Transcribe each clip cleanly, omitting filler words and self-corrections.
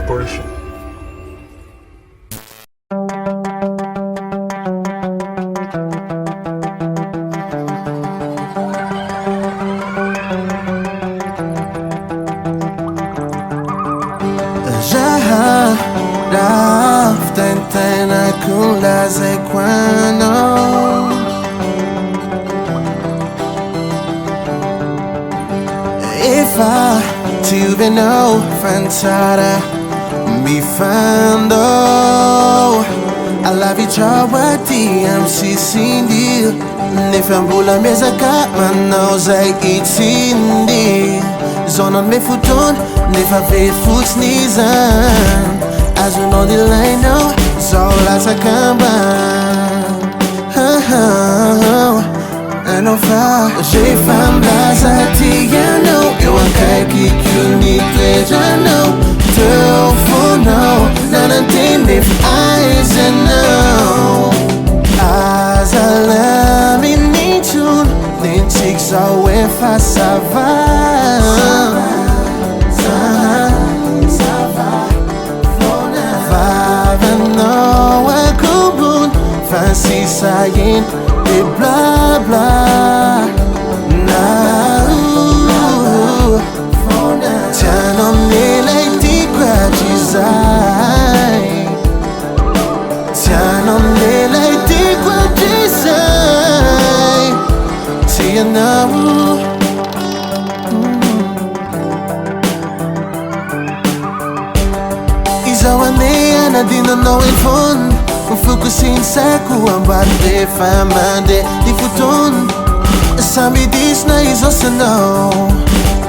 Corporation. Tentena con la sequano If I to be no fansara mi fando alla vichawa TMC Cindy ne fambula mesa ka manau zai itindi zonon me futon ne fa ve futs nizan as we know the line now, so let's come and no far, j'ai femme Tiano, you want kaki, you need pleasure, te au no, none if eyes and no. As I love in nature, then chicks are way fast, fancy saying et blah blah now tiens on est les tigres design tiens on est les tigres design see you now Isa wane anadina no phone Focusin sa kuambande famande di futon Sambi dis na isosano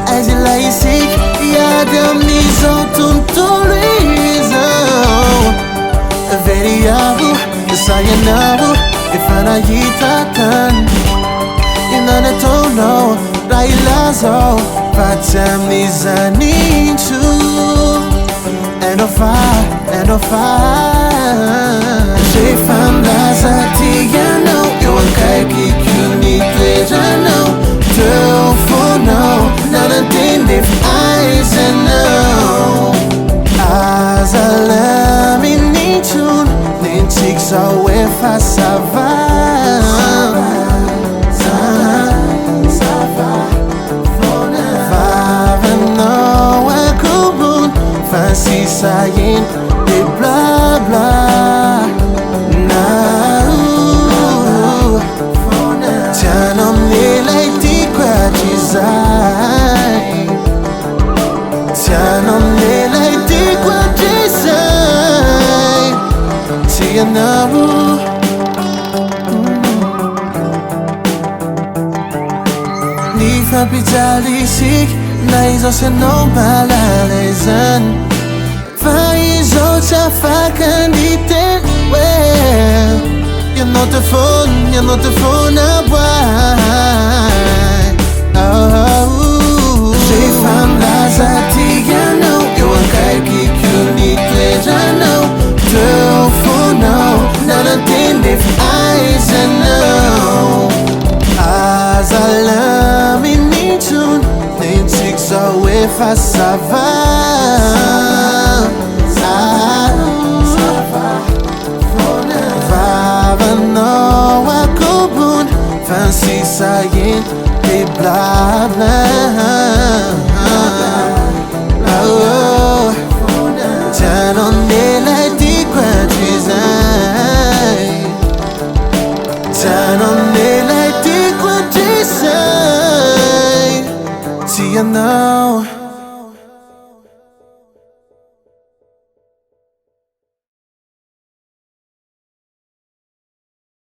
As il a isik yadam nizon tunturizo Very abu sayanabu ifana yitatan Inana tono railazo Patam nizaninchu And of fire J'ai femme Tiano, you want kaki, you need pleasure, no te au fond, no none if eyes and no As I love in nature, then chicks are way fast, fancy saying they blah blah now tiens on est les tigres design tiens on est les tigres design see you now ni fa pizali sick Naizo se no malalezen Faizo cha fakandite well You're not the phone a boy Oh J'ai femme Tiano You want kaki, you need pleasure, no te au fond, no none if eyes and no As I love in nature Then chicks are way fast, fancy saying they blah blah oh tiens on est les tigres design tiens on est les tigres design see you now